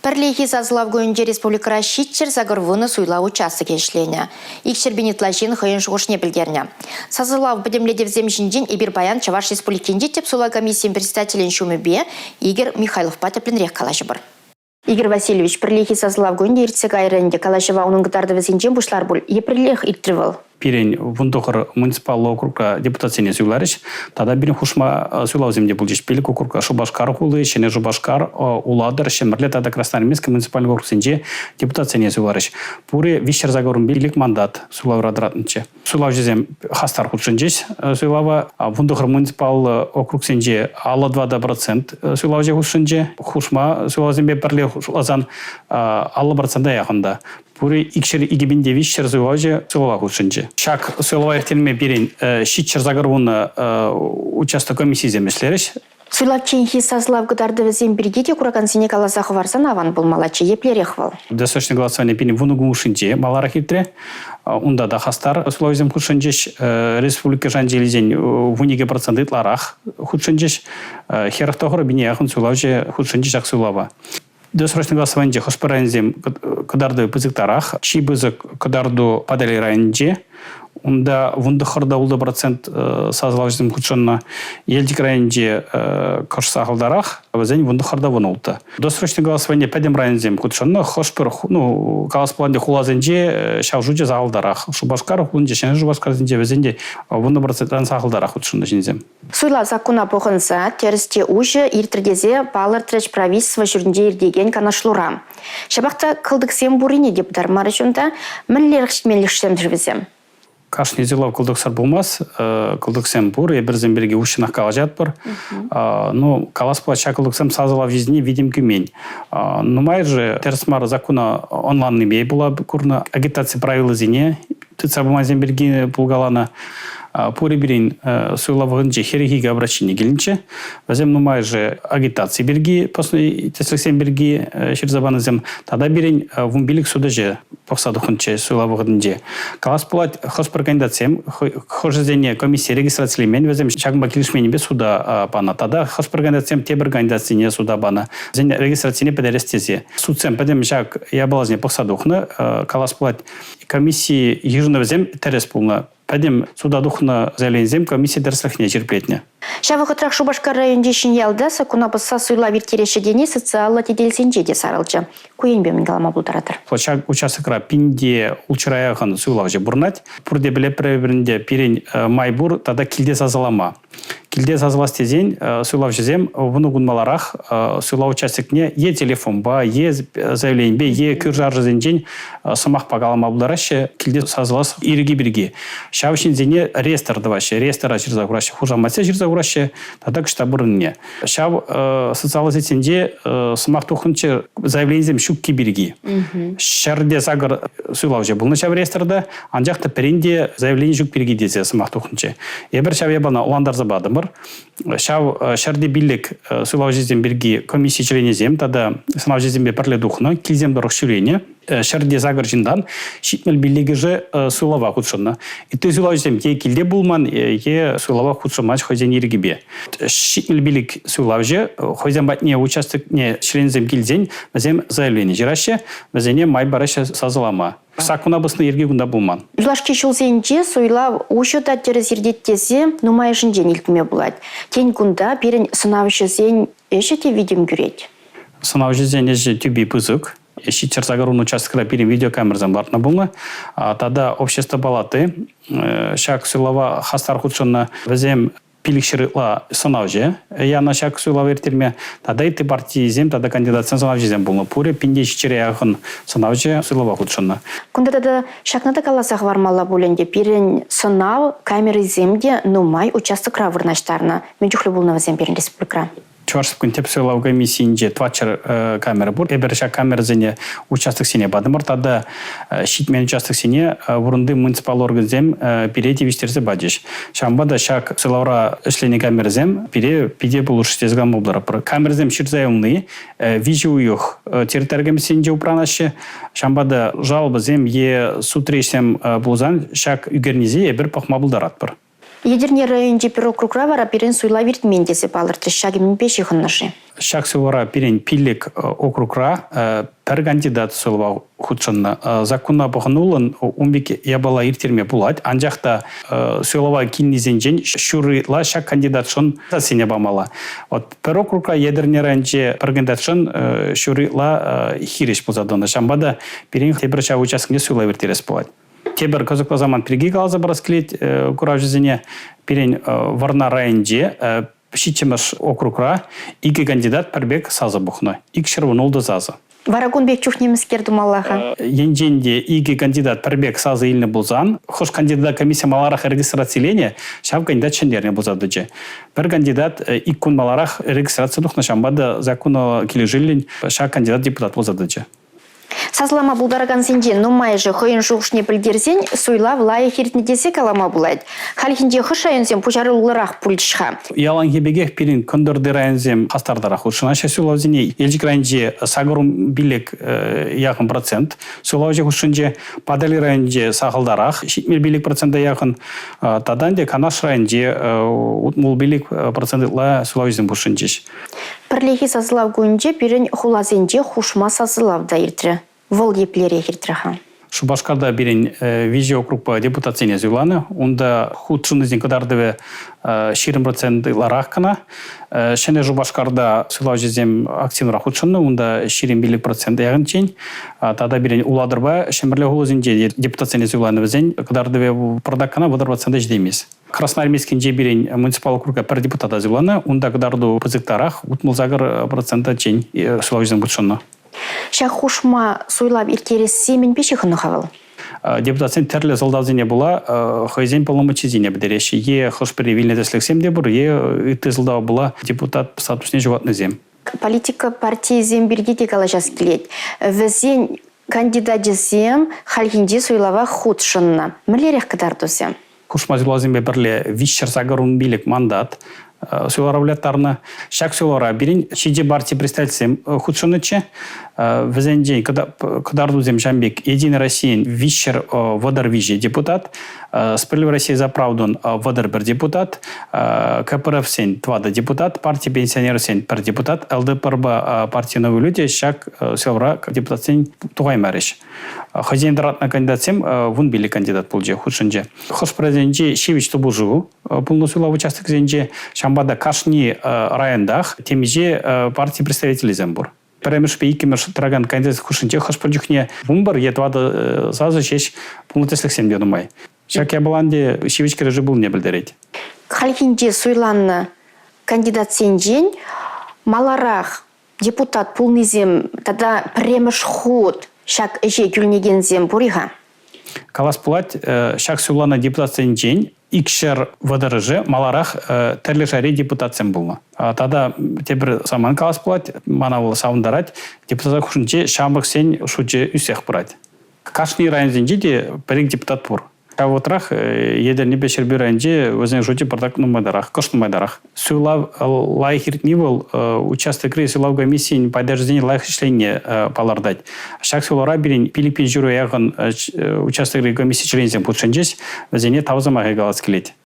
Пірлейхи сазылав гөнде республикара шитчер загырвыны суйла участок ешлене. Икшер бенетлажин хыйын шуғышне білгерне. Сазылав бідемледев земшінден Ибир Баян Чаваш республикенде теп сула комиссиян председателен шумебе Игорь Михайлов патепленрех калашы бір. Игорь Васильевич, пірлейхи сазылав гөнде иртсек айрынде калашыва оның гытарды візенжен бұшлар бұл. Епірлех иттірвал. Пирень вундохор муниципал округа депутатсене суйларыш, тада бирин хушма суйлау земде булдиш пелик округа Шубашкар хулы, шене Шубашкар уладыр, шемерле тада Красноармейский муниципальный округ сенже депутатсене суйларыш. Пури вишер загорун бирлик мандат суйлау радратынче. Суйлау жезем хастар худшынжеш суйлава, вундохор муниципал округ сенже ала 2% суйлау же худшынже, хушма суйлау зембе перле азан ала 1% яғында. Пури икшер игибинде вишер суйлау суйлау худшынже. Шак суйлау ертелме бирин шитчер загорун участок комиссии земешлериш. Суйлап чейхи сазылав гыдарды візен біргеде кураган сене каласақы варсан аван болмалачы еплерехвал. Досрочное голосование пини вунугу ушинче малара хитре. Унда да хастар суйлау зем худшынжеш республика жанжелизен вуниге проценты ларах худшынжеш. Херахтохора бине яхын суйлау же худшынжеш ак суйлава. Досрочное голосование хоспиранзем кадарды пызыктарах, чи бызык кадарду падали районже, унда вундахарда улда процент сазылавжым худшынна елдик районже кашсахалдарах, вазень вундахарда вунулта. Досрочное голосование падем районзем худшынна хоспир, каласпланде хулазенже шавжуде захалдарах. Шубашкар хулынже, шене Шубашкар зенже вазенде вунда проценттан сахалдарах худшынна жинзем. Суйлап закуна похынса, терісте уже иртіргезе балыр трэч правительства жүрінде ирдеген канашлура. Шабақта кылдыксем бурине депутар марышында мінлерікшменлікштем жүрбізем. Кашни зелав кылдыксар болмас, кылдыксем бур, ебірзен берге ушынақ қалажат бір. Но каласпла кылдыксем сазылав жизни видим кюмень. Но майже терсмар закуна онлайнный бей была курна агитация правила зине, тыца бумазен берге пулгалана. Пури бирин суйлавгынче херихиге обращение келинче. Вазем майже агитации берги, после теслексем берги ширзабанызем. Тада бирин вумбилик судаже повсадухынче суйлавгынче. Калас пулат хоспорганизациям, хожезение комиссии регистрациялемен, вазем шагмба келишмени бе суда пана. Тада хоспорганизациям те организации суда бана. Зен регистрацияне педерестезе. Судсем педем шаг ябалазне повсадухны. Калас пулат комиссии ежиновзем терес пулна. Пәдем суда духна заявлензем комиссия дәрсләхне жерплетне. Шавықытрак Шубашкар районде шинялда сакуна баса суйла виртереші дене социалла теделсенже де сарылчы. Куенбе мінгалама бұлдаратыр. Плачак участокра пинде улчыраяғын суйлау же бұрнат. Пұрде біле бірінде пирен майбур тада килде сазалама. Килде сазалас тезен суйлау жезем вұны ғынмаларақ суйлау участокне е телефон ба, е заявление бе, е күржар жезенжен сымақ пағалама бұлдарашы килде сазалас ирги бірге. Шавышын зене реестрді ваще, реестра жирзағырашы, хужаматся жирзағырашы, тада күшта бұрынне. Шав социалы зетенде сымақ тұқынчы заявлензем шүкке бірге. Шәрде сағыр суйлау же бұлны шав реестрді, анжақты пірінде заявление жүк бірге дезе сымақ тұқынчы. Ебір шав ебана оландар забадымыр. Шав шәрде білік суйлау жезем бірге комиссия членезем, тада сынау жезембе пірле дұқына, келзем дұрық шүрейне. Шәрде загыр жиндан шитмел билеги же суйлава худшынна. И ты суйлау жезем е келде булман, е суйлава худшымач хозяин ерігібе. Шитмел билег суйлау же, хозяин батне участок не члензем келзен, вазем заявление жираще, вазене май бараще сазылама. Сакуна бысны ерге гунда булман. Юлашки шулсенче суйлав ушыда терес ердеттесе нумай жинжен илкіме булад. Тень гунда берін сынавышы зен ешете видим күрет. Сынавышы зен еші түбі пызык. Шитчер загорун участкада пирин видеокамерзан барна булна. Тада общество палаты шак суйлава хастар худшынна вазем пиликширла сынавже. Яна шак суйлава ертерме тада иты партиизем, тада кандидатсан сынавжезем булна. Пуре пинде шичере яғын сынавже суйлава худшынна. Кунда тада шакнада каласақ вармалла буленде пирин сынав камериземде нумай участок равырнаштарна. Менчухлы булна вазем пирин республика. Чувашскую тепсуйлау комиссиинже твачер камера бур. Эберша камера зене участок сене бадымыр. Тада щитмен участок сене вурунды муниципал органзем пирети виштерзе бадиш. Шамбада шак сылаура эшлени камерзем пиде булуштезган болдара. Камерзем ширзайымны вижуюх территориям сенже упранашы. Шамбада жалобы зем е сутрешсем булзан шак үгернизе эбер пахма булдаратпыр. Едерне районде пирокрукра вара пирен суйла виртмен десе балырты шагимин пеши хыннышы. Шак сулара пирен пиллик округра пер кандидат сулва худшынны. Законна бұғынулын умбек ябала иртерме булать. Анжақта сулава киннизенжен шурыла шак кандидат шын сене бамала. Вот пер округра едерне районде пер кандидат шын шурыла хиреш бұзадыны. Шамбада пирен тебірша учаскінде суйла виртерес булать. Тебір көзіклі заман пирги қалзы бараскелет кураж жүзіне пирен варна районде Шичемаш округра ике кандидат пербек сазы бұхны. Ик шырвын олды сазы. Варагун бек чухнеміз керді малаға. Енженде ике кандидат пербек сазы иліне бұлзан. Хош кандидат комиссия маларақ регистрацияление шав кандидат шендеріне бұлзады же. Бір кандидат ик күн маларақ регистрация дұхна шамбады законы келі жилін шав кандидат депутат бұлзады же. Сазлама булдараган сенде нумайжы хойын жуғышне білдерсен, суйла влайы хертіне десе калама булайды. Халхинде хышайынсен пужары улырақ пульчыға. Ялан хебегех пирин кондорды районзем хастардарақ ұшына шасулавзіне елжік районзе сағырым билек яғын процент. Сулавзе ұшынже падали районзе сағылдарақ, шитмел билек проценті яғын. Таданде канаш районзе ұтмул билек процентла сулавзем ұшынжеш. Бірлегі сазылав гөнже бірін хулазенде хушма сазылавда ертірі. Вол еплері ертіріға. Шубашкарда бірін визе округпа депутацияне зюланы. Онда худшынызен кадардыве 20% ларақ кана. Шене Шубашкарда сулав жезем активнара худшынны. Онда 20% яғын чейн. Тада бірін уладырба шембірлі хулазенде депутацияне зюланы візен кадардыве продаккана 20% ждейміз. Красноармейский же бірін муниципал округа пер депутата зюланы. Онда кадарду пызыктарах утмылзагыр процента чейн сулав жезем худшынны. Шақ хушма суйлап иртерес семен пеші хыны хавал? Депутациян тәрлі зылдавзіне була, хайзен полномочизіне бідереші. Е хошпері вильнетеслік семде бұр, е үтті зылдау була депутат статусіне жуатны зем. Политика партии зем біргете калажас келет. Візен кандидат зем халхинде суйлава худшынна. Мілерек кадар досем? Хушма зылдавзіне бірле вишшер загырун билік мандат. Суларавлеттарны шак сулара бирин шиде партии представителем худшынычы везенде кадардузем Жамбек Единый Россия вишер водар виже депутат Справедливая Россия за правду водар бір депутат КПРФ сен твада депутат партия пенсионер сен бір депутат ЛДПРБ партия новые люди шак сулара депутат сен тугай мәреш хозяин дратна кандидат сем вун били кандидат пулже худшынже хош президенте Шевич Тубужу полносула участок зенже Шамбада Кашни райондах темиже партии представителей Зембур. Перемеш пейкемеш траган кандидат хушинче хашпаджухне бумбар етвада сазы шеш полнотеслик сем дедумай. Шак я баланде Шевичке режи был не білдерет. Халхинде суйланны кандидат сенжен маларах депутат пулнизем тада премеш ход шак эже гюльнеген буриха. Калас пулать шак сулана депутат сенжен икшер ВДРЖ маларах терлешари депутациям булна. Тада тебір саман калас пулать, мана бұл сауындарать, депутат хушынче шамбық сен шуче үсех пырать. Кашни район зенжеде перек депутат пур. Кавотрах едерне бешер бюренже өзен жути бардак нумайдарах, кош нумайдарах. Суйлав лайхирт нивол участок рей суйлав комиссии поддержание лайх ишлене палардать. Шак сулара бирин Филиппин жюро ягын участок рей комиссии члензем путшенжес, өзене тавзамага галас келет.